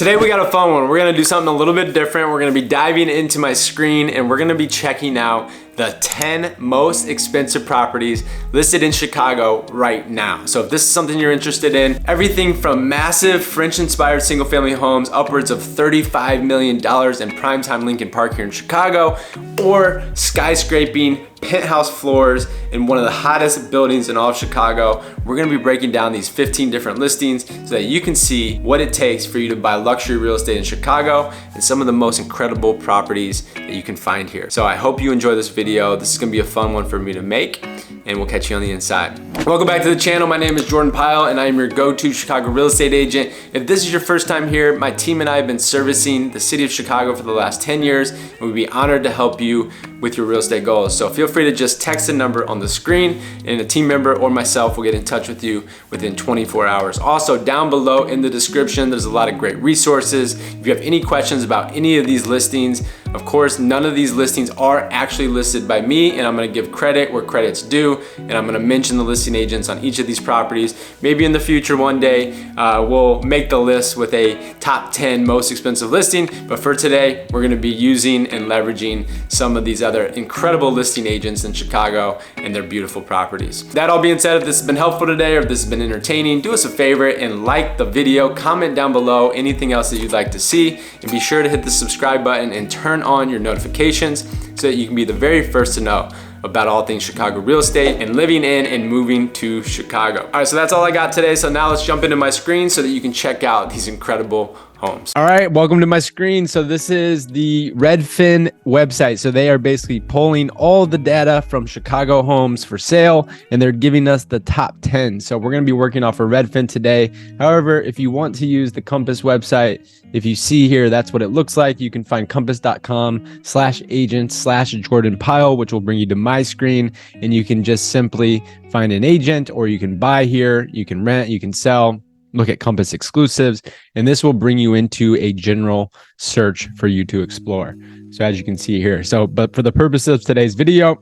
Today we got a fun one. We're gonna do something a little bit different. We're gonna be diving into my screen and we're gonna be checking out the 10 most expensive properties listed in Chicago right now. So if this is something you're interested in, everything from massive French-inspired single-family homes upwards of $35 million in primetime Lincoln Park here in Chicago, or skyscraping penthouse floors in one of the hottest buildings in all of Chicago. We're gonna be breaking down these 15 different listings so that you can see what it takes for you to buy luxury real estate in Chicago and some of the most incredible properties that you can find here. So I hope you enjoy this video. This is gonna be a fun one for me to make, and we'll catch you on the inside. Welcome back to the channel. My name is Jordan Pyle and I am your go-to Chicago real estate agent. If this is your first time here, my team and I have been servicing the city of Chicago for the last 10 years, and we'd be honored to help you with your real estate goals. So feel free to just text the number on the screen and a team member or myself will get in touch with you within 24 hours. Also, down below in the description, there's a lot of great resources. If you have any questions about any of these listings, of course, none of these listings are actually listed by me, and I'm gonna give credit where credit's due, and I'm gonna mention the listing agents on each of these properties. Maybe in the future one day, we'll make the list with a top 10 most expensive listing, but for today, we're gonna be using and leveraging some of these other incredible listing agents in Chicago and their beautiful properties. That all being said, if this has been helpful today or if this has been entertaining, do us a favor and like the video, comment down below anything else that you'd like to see, and be sure to hit the subscribe button and turn on your notifications so that you can be the very first to know about all things Chicago real estate and living in and moving to Chicago. All right, so that's all I got today. So now let's jump into my screen so that you can check out these incredible homes. All right, welcome to my screen. So this is the Redfin website. So they are basically pulling all the data from Chicago homes for sale, and they're giving us the top 10. So we're gonna be working off of Redfin today. However, if you want to use the Compass website, if you see here, that's what it looks like. You can find compass.com/agent/Jordan Pyle, which will bring you to my screen, and you can just simply find an agent, or you can buy here, you can rent, you can sell. Look at Compass exclusives, and this will bring you into a general search for you to explore. So as you can see here, but for the purpose of today's video,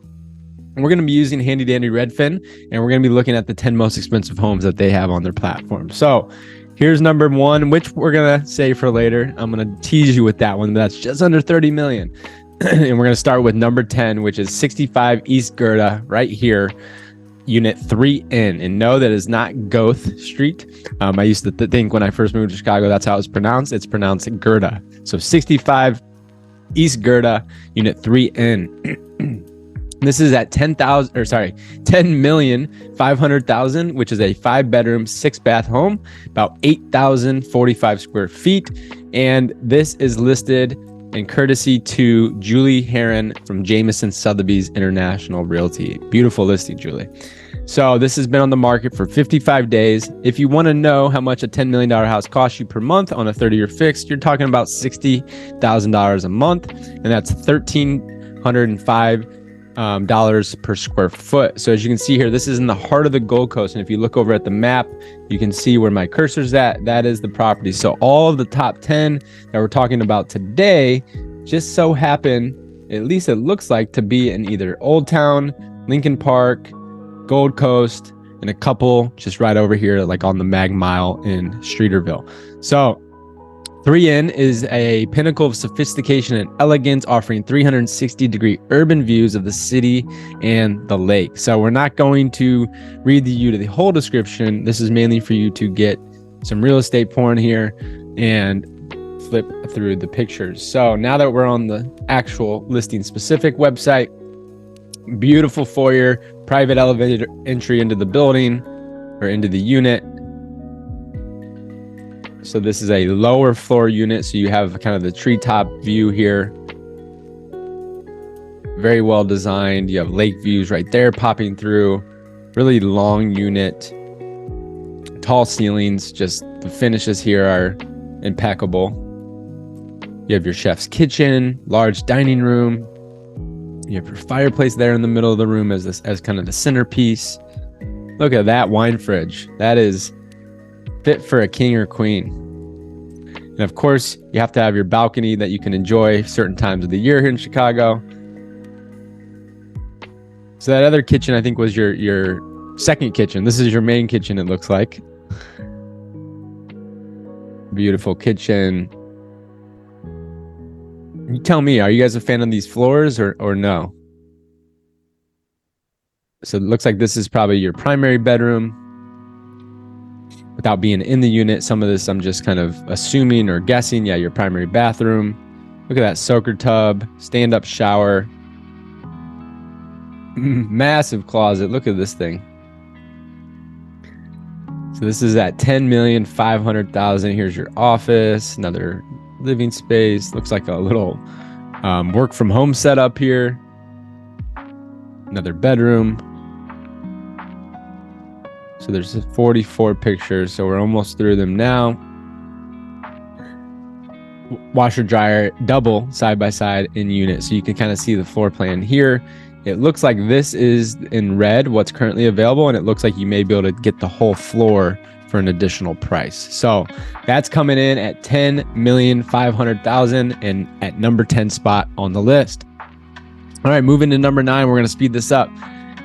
we're going to be using handy dandy Redfin, and we're going to be looking at the 10 most expensive homes that they have on their platform. So here's number one, which we're going to save for later. I'm going to tease you with that one, but that's just under 30 million. And we're going to start with number 10, which is 65 East Gerda right here. Unit 3N, and no, that is not Goth Street. I used to think when I first moved to Chicago, that's how it's pronounced. It's pronounced Gerda. So 65 East Gerda, Unit 3N. This is at 10,500,000, which is a 5-bedroom, 6-bath home, about 8,045 square feet. And this is listed in courtesy to Julie Heron from Jameson Sotheby's International Realty. Beautiful listing, Julie. So this has been on the market for 55 days. If you want to know how much a $10 million house costs you per month on a 30-year fixed, you're talking about $60,000 a month, and that's $1,305 per square foot. So as you can see here, this is in the heart of the Gold Coast, and if you look over at the map, you can see where my cursor's at. That is the property. So all of the top 10 that we're talking about today just so happen, at least it looks like, to be in either Old Town, Lincoln Park, Gold Coast, and a couple just right over here, like on the Mag Mile in Streeterville. So 3N is a pinnacle of sophistication and elegance, offering 360-degree urban views of the city and the lake. So we're not going to read you to the whole description. This is mainly for you to get some real estate porn here and flip through the pictures. So now that we're on the actual listing specific website, beautiful foyer, private elevator entry into the building or into the unit. So this is a lower floor unit, so you have kind of the treetop view here. Very well designed. You have lake views right there popping through. Really long unit. Tall ceilings. Just the finishes here are impeccable. You have your chef's kitchen, large dining room. You have your fireplace there in the middle of the room as kind of the centerpiece. Look at that wine fridge. That is fit for a king or queen. And of course, you have to have your balcony that you can enjoy certain times of the year here in Chicago. So that other kitchen, I think, was your second kitchen. This is your main kitchen, it looks like. beautiful kitchen. You tell me, are you guys a fan of these floors or no? So it looks like this is probably your primary bedroom. Without being in the unit, some of this I'm just kind of assuming or guessing. Yeah, your primary bathroom. Look at that soaker tub, stand-up shower. Massive closet. Look at this thing. So this is at $10,500,000. Here's your office, another living space. Looks like a little work from home setup here. Another bedroom. So there's 44 pictures. So we're almost through them now. Washer dryer, double side by side in unit. So you can kind of see the floor plan here. It looks like this is in red, what's currently available, and it looks like you may be able to get the whole floor for an additional price. So that's coming in at $10,500,000 and at number 10 spot on the list. All right, moving to number 9, we're going to speed this up.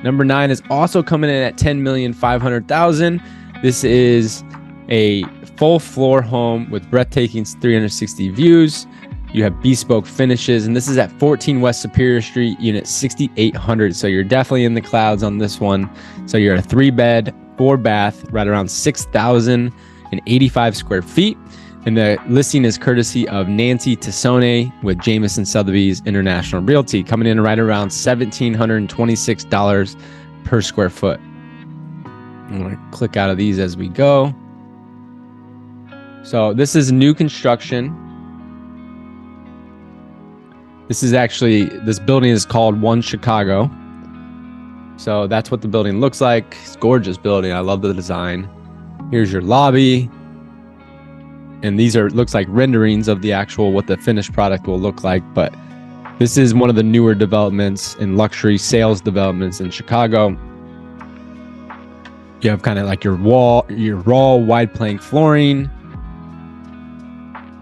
Number 9 is also coming in at $10,500,000. This is a full floor home with breathtaking 360 views. You have bespoke finishes, and this is at 14 West Superior Street, unit 6800. So you're definitely in the clouds on this one. So you're a 3-bed, 4-bath, right around 6,085 square feet. And the listing is courtesy of Nancy Tassone with Jameson Sotheby's International Realty, coming in right around $1,726 per square foot. I'm going to click out of these as we go. So this is new construction. This building is called One Chicago. So that's what the building looks like. It's a gorgeous building. I love the design. Here's your lobby. And these looks like renderings of the actual, what the finished product will look like. But this is one of the newer developments and luxury sales developments in Chicago. You have kind of like your raw wide plank flooring.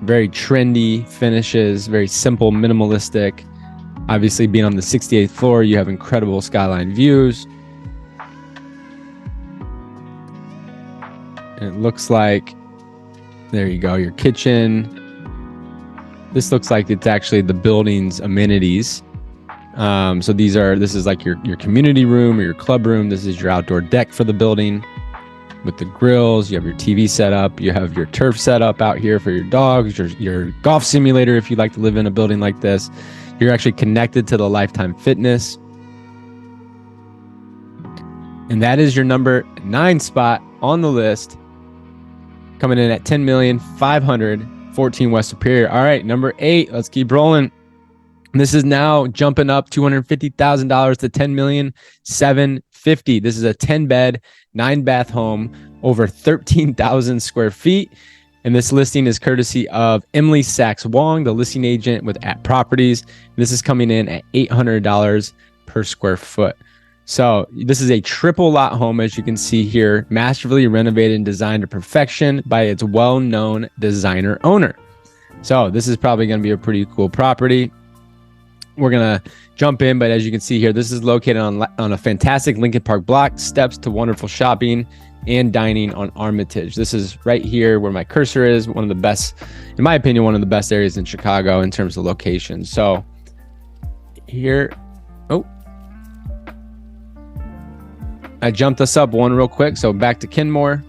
Very trendy finishes, very simple, minimalistic. Obviously, being on the 68th floor, you have incredible skyline views. And it looks like, there you go, your kitchen. This looks like it's actually the building's amenities. So this is like your community room or your club room. This is your outdoor deck for the building with the grills. You have your TV set up. You have your turf set up out here for your dogs, your golf simulator if you like to live in a building like this. You're actually connected to the Lifetime Fitness. And that is your number 9 spot on the list, coming in at $10,500,000, 14 West Superior. All right, number 8, let's keep rolling. This is now jumping up $250,000 to $10,750,000. This is a 10-bed, 9-bath home, over 13,000 square feet. And this listing is courtesy of Emily Sachs Wong, the listing agent with At Properties. This is coming in at $800 per square foot. So this is a triple lot home, as you can see here, masterfully renovated and designed to perfection by its well-known designer owner. So this is probably going to be a pretty cool property. We're going to jump in, but as you can see here, this is located on a fantastic Lincoln Park block, steps to wonderful shopping and dining on Armitage. This is right here where my cursor is, one of the best, in my opinion, one of the best areas in Chicago in terms of location. So here, I jumped us up one real quick. So back to Kenmore.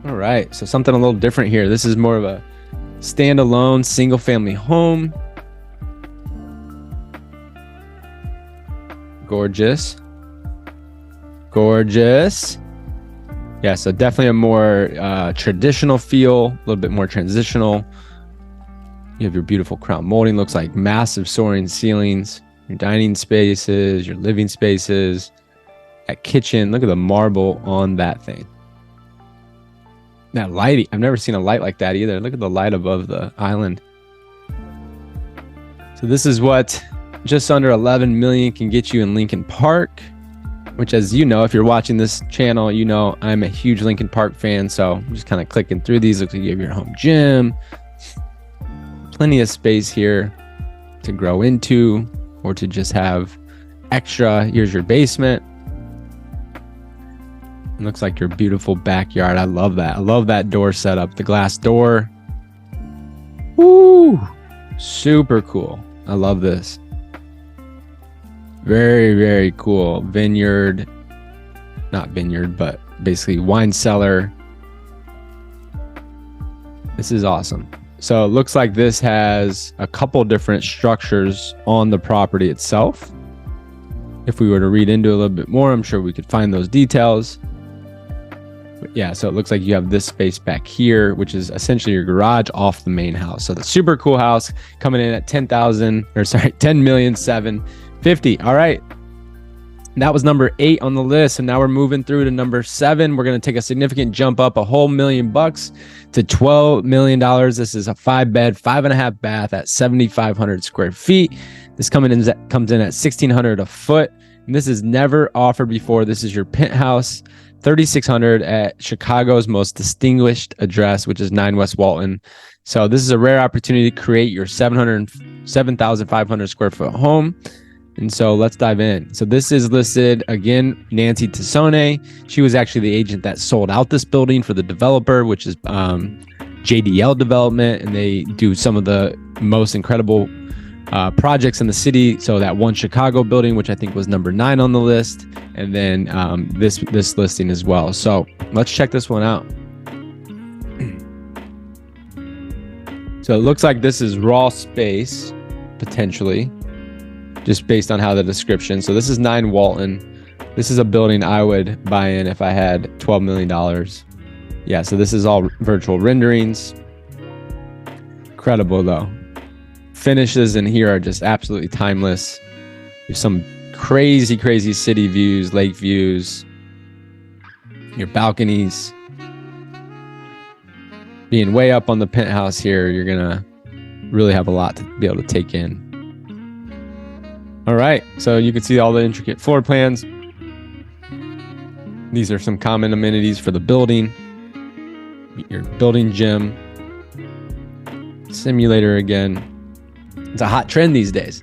All right, so something a little different here. This is more of a standalone single family home. Gorgeous. Yeah, so definitely a more traditional feel, a little bit more transitional. You have your beautiful crown molding, looks like massive soaring ceilings, your dining spaces, your living spaces, that kitchen. Look at the marble on that thing. That lighting, I've never seen a light like that either. Look at the light above the island. So this is what just under 11 million can get you in Lincoln Park, which, as you know, if you're watching this channel, you know I'm a huge Lincoln Park fan. So I'm just kind of clicking through these. Looks like you have your home gym, plenty of space here to grow into or to just have extra. Here's your basement. Looks like your beautiful backyard. I love that. I love that door setup. The glass door. Woo! Super cool. I love this. Very, very cool. Vineyard. Not vineyard, but basically wine cellar. This is awesome. So it looks like this has a couple different structures on the property itself. If we were to read into it a little bit more, I'm sure we could find those details. But yeah, so it looks like you have this space back here, which is essentially your garage off the main house. So the super cool house coming in at 10,750. All right. That was number 8 on the list. So now we're moving through to number 7. We're going to take a significant jump up, a whole $1 million to $12 million. This is a 5-bed, 5.5 bath at 7,500 square feet. This comes in at $1,600 a foot. And this is never offered before. This is your penthouse, 3,600 at Chicago's most distinguished address, which is 9 West Walton. So this is a rare opportunity to create your 7,500 square foot home. And so let's dive in. So this is listed again, Nancy Tassone. She was actually the agent that sold out this building for the developer, which is JDL Development, and they do some of the most incredible projects in the city. So that one Chicago building, which I think was number 9 on the list, and then this listing as well. So let's check this one out. So it looks like this is raw space, potentially, just based on how the description. So this is 9 Walton. This is a building I would buy in if I had $12 million. Yeah, so this is all virtual renderings. Incredible though. Finishes in here are just absolutely timeless. There's some crazy, crazy city views, lake views, your balconies. Being way up on the penthouse here, you're gonna really have a lot to be able to take in. All right, so you can see all the intricate floor plans. These are some common amenities for the building. Your building gym, simulator again. It's a hot trend these days.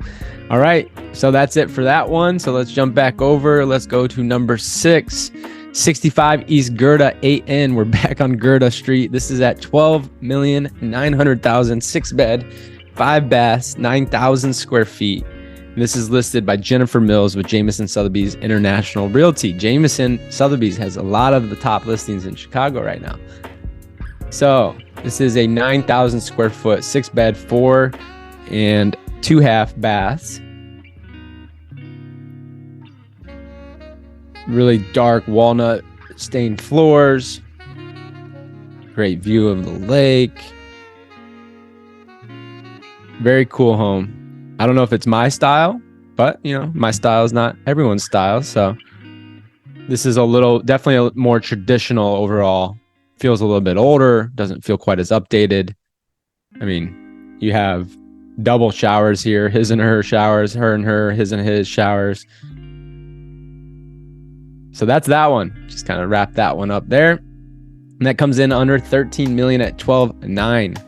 All right, so that's it for that one. So let's jump back over. Let's go to number 6, 65 East Gerda 8N. We're back on Gerda Street. This is at $12,900,000, 6-bed, 5 baths, 9,000 square feet. This is listed by Jennifer Mills with Jameson Sotheby's International Realty. Jameson Sotheby's has a lot of the top listings in Chicago right now. So this is a 9,000 square foot, 6-bed, 4 and 2.5 baths. Really dark walnut stained floors. Great view of the lake. Very cool home. I don't know if it's my style, but you know, my style is not everyone's style. So this is definitely a more traditional overall. Feels a little bit older, doesn't feel quite as updated. I mean, you have double showers here, his and her showers, her and her, his and his showers. So that's that one. Just kind of wrap that one up there. And that comes in under 13 million at 12.9.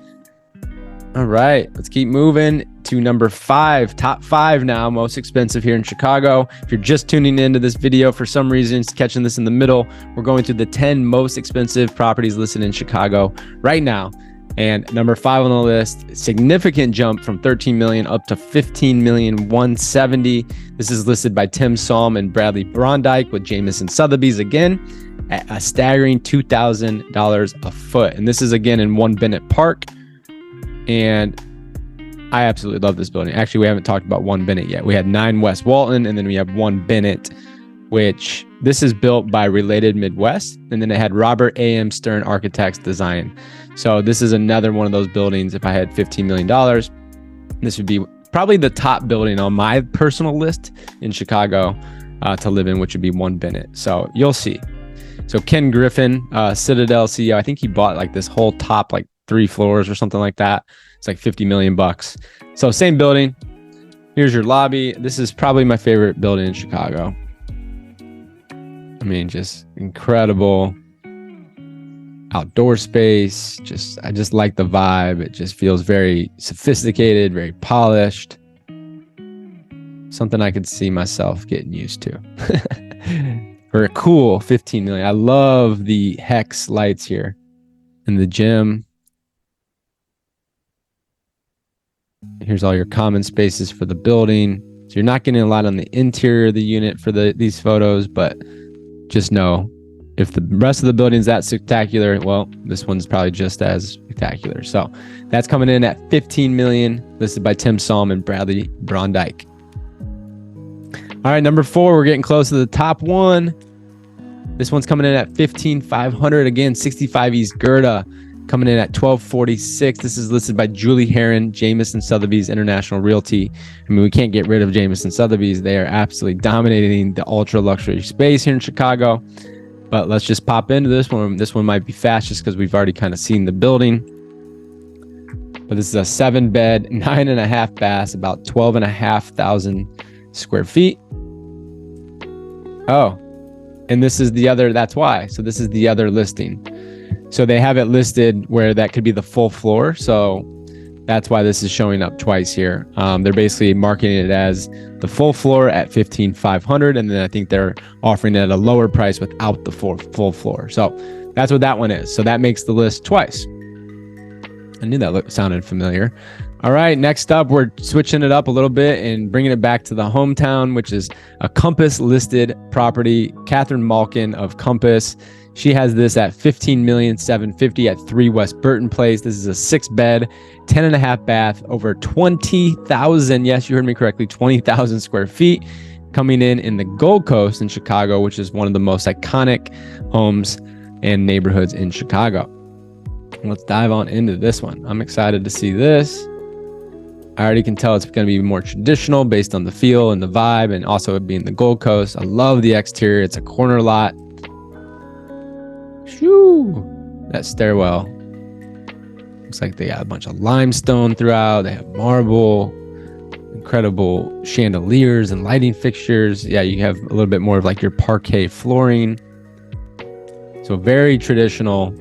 All right, let's keep moving to number 5, top 5 now, most expensive here in Chicago. If you're just tuning into this video for some reason, catching this in the middle, we're going through the 10 most expensive properties listed in Chicago right now. And number 5 on the list, significant jump from 13 million up to 15,170,000. This is listed by Tim Salm and Bradley Brondike with Jameson Sotheby's again at a staggering $2,000 a foot. And this is again in 1 Bennett Park. And I absolutely love this building. Actually, we haven't talked about 1 Bennett yet. We had 9 West Walton, and then we have 1 Bennett, which this is built by Related Midwest. And then it had Robert A.M. Stern Architects design. So this is another one of those buildings. If I had $15 million, this would be probably the top building on my personal list in Chicago to live in, which would be 1 Bennett. So you'll see. So Ken Griffin, Citadel CEO, I think he bought like this whole top, like 3 floors or something like that. It's like $50 million bucks. So same building. Here's your lobby. This is probably my favorite building in Chicago. I mean, just incredible outdoor space. I just like the vibe. It just feels very sophisticated, very polished. Something I could see myself getting used to. for a cool 15 million. I love the hex lights here in the gym. Here's all your common spaces for the building. So you're not getting a lot on the interior of the unit for these photos, but just know if the rest of the building is that spectacular, well, this one's probably just as spectacular. So that's coming in at 15 million, listed by Tim Salm and Bradley Brondike. All right, number 4, we're getting close to the top one. This one's coming in at 15,500. Again, 65 East Gerda, coming in at 1246. This is listed by Julie Heron, Jameson Sotheby's International Realty. I mean, we can't get rid of Jameson Sotheby's. They are absolutely dominating the ultra luxury space here in Chicago. But let's just pop into this one. This one might be fast just because we've already kind of seen the building. But this is a 7-bed, 9.5 baths, about 12,500 square feet. Oh, and this is the other, that's why. So this is the other listing. So they have it listed where that could be the full floor. So that's why this is showing up twice here. They're basically marketing it as the full floor at 15,500, and then I think they're offering it at a lower price without the full floor. So that's what that one is. So that makes the list twice. I knew that sounded familiar. All right, next up, we're switching it up a little bit and bringing it back to the hometown, which is a Compass listed property. Catherine Malkin of Compass. She has this at $15,750,000 at 3 West Burton Place. This is a 6-bed, 10.5 bath, over 20,000. Yes, you heard me correctly, 20,000 square feet, coming in the Gold Coast in Chicago, which is one of the most iconic homes and neighborhoods in Chicago. Let's dive on into this one. I'm excited to see this. I already can tell it's going to be more traditional based on the feel and the vibe, and also it being the Gold Coast. I love the exterior. It's a corner lot. Shoo! That stairwell. Looks like they got a bunch of limestone throughout. They have marble, incredible chandeliers and lighting fixtures. Yeah, you have a little bit more of like your parquet flooring. So very traditional.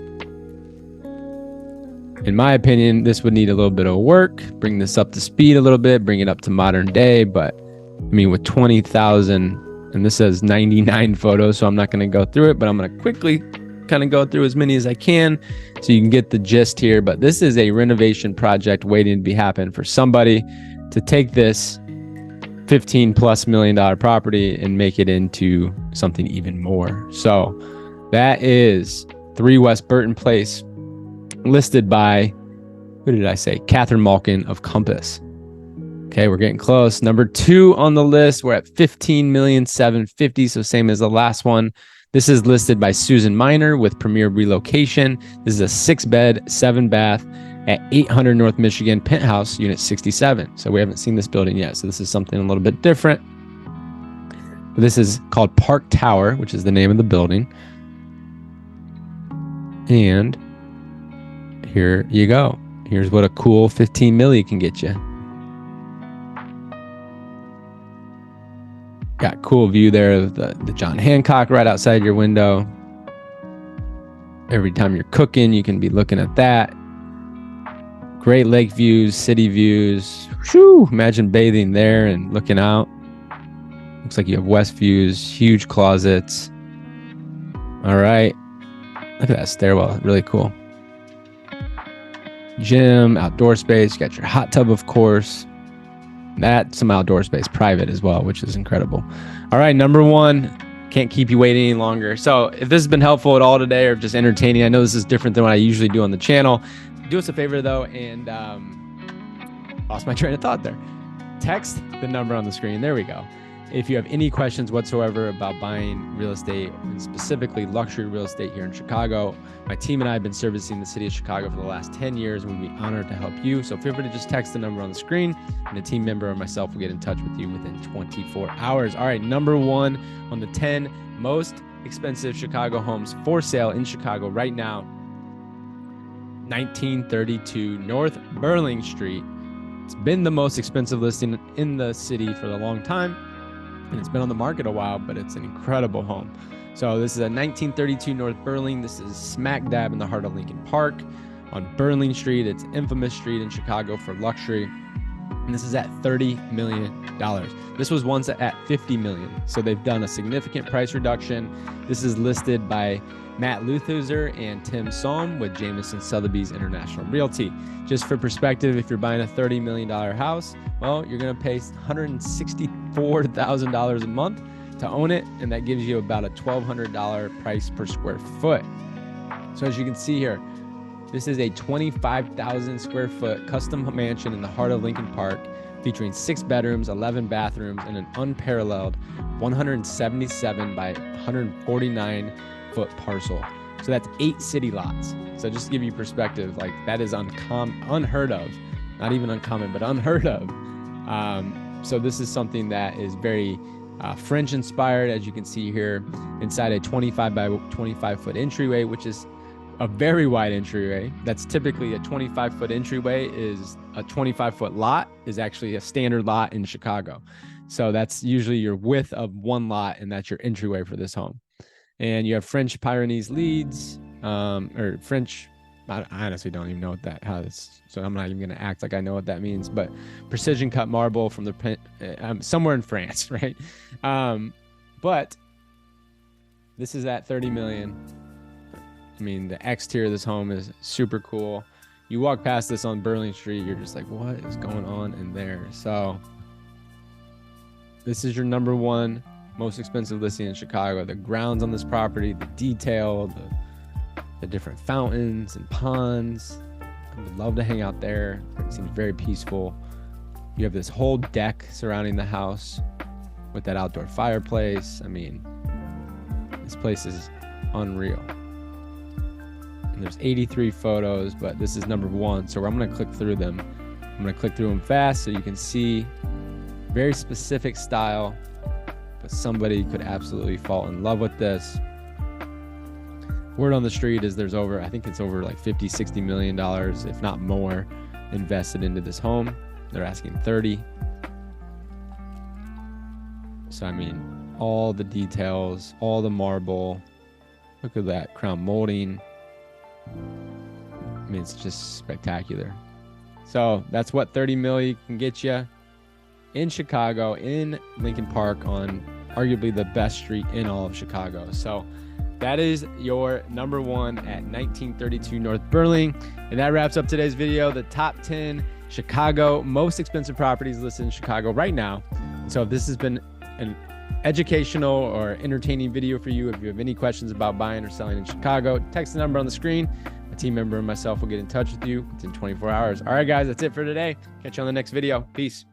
In my opinion, this would need a little bit of work, bring this up to speed a little bit, bring it up to modern day. But I mean, with 20,000, and this says 99 photos, so I'm not going to go through it, but I'm going to quickly kind of go through as many as I can so you can get the gist here. But this is a renovation project waiting to be happen for somebody to take this $15+ million property and make it into something even more. So that is 3 West Burton Place, listed by, who did I say? Catherine Malkin of Compass. Okay, we're getting close. Number 2 on the list, we're at $15,750,000, so same as the last one. This is listed by Susan Miner with Premier Relocation. This is a 6-bed, 7-bath at 800 North Michigan, penthouse, unit 67. So we haven't seen this building yet, so this is something a little bit different. This is called Park Tower, which is the name of the building. And here you go. Here's what a cool 15 million can get you. Got cool view there of the John Hancock right outside your window. Every time you're cooking, you can be looking at that. Great lake views, city views. Whew, imagine bathing there and looking out. Looks like you have west views, huge closets. All right. Look at that stairwell, really cool. Gym, outdoor space, you got your hot tub, of course. That's some outdoor space, private as well, which is incredible. All right, number 1, can't keep you waiting any longer. So if this has been helpful at all today or just entertaining, I know this is different than what I usually do on the channel. Do us a favor though, and lost my train of thought there. Text the number on the screen. There we go. If you have any questions whatsoever about buying real estate, and specifically luxury real estate here in Chicago, my team and I have been servicing the city of Chicago for the last 10 years, and we'd be honored to help you. So feel free to just text the number on the screen, and a team member or myself will get in touch with you within 24 hours. All right, number 1 on the 10 most expensive Chicago homes for sale in Chicago right now, 1932 North Burling Street. It's been the most expensive listing in the city for a long time, and it's been on the market a while, but it's an incredible home. So this is a 1932 North Burling. This is smack dab in the heart of Lincoln Park on Burling Street. It's an infamous street in Chicago for luxury. And this is at $30 million. This was once at $50 million. So they've done a significant price reduction. This is listed by Matt Luthuser and Tim Sohm with Jameson Sotheby's International Realty. Just for perspective, if you're buying a $30 million house, well, you're going to pay $164,000 a month to own it. And that gives you about a $1,200 price per square foot. So as you can see here, this is a 25,000 square foot custom mansion in the heart of Lincoln Park, featuring 6 bedrooms, 11 bathrooms, and an unparalleled 177 by 149 foot parcel. So that's 8 city lots. So just to give you perspective, like that is unheard of, not even uncommon, but unheard of. So this is something that is very French inspired, as you can see here, inside a 25 by 25 foot entryway, which is a very wide entryway. That's typically a 25 foot entryway. Is a 25 foot lot is actually a standard lot in Chicago. So that's usually your width of one lot, and that's your entryway for this home. And you have French Pyrenees leads, or French, I honestly don't even know what that has. So I'm not even going to act like I know what that means, but precision cut marble from the somewhere in France, right? But this is at 30 million. I mean, the exterior of this home is super cool. You walk past this on Burling Street, you're just like, what is going on in there? So this is your number 1 most expensive listing in Chicago. The grounds on this property, the detail, the different fountains and ponds. I would love to hang out there. It seems very peaceful. You have this whole deck surrounding the house with that outdoor fireplace. I mean, this place is unreal. And there's 83 photos, but this is number 1. So I'm going to click through them. I'm going to click through them fast so you can see very specific style, but somebody could absolutely fall in love with this. Word on the street is there's over, I think it's over like $50-60 million, if not more, invested into this home. They're asking 30. So I mean, all the details, all the marble. Look at that crown molding. I mean, it's just spectacular. So that's what 30 million can get you in Chicago, in Lincoln Park, on arguably the best street in all of Chicago. So that is your number 1 at 1932 North Burling. And that wraps up today's video, the top 10 Chicago most expensive properties listed in Chicago right now. So if this has been an educational or entertaining video for you, if you have any questions about buying or selling in Chicago, text the number on the screen. A team member and myself will get in touch with you within 24 hours. All right, guys, that's it for today. Catch you on the next video. Peace.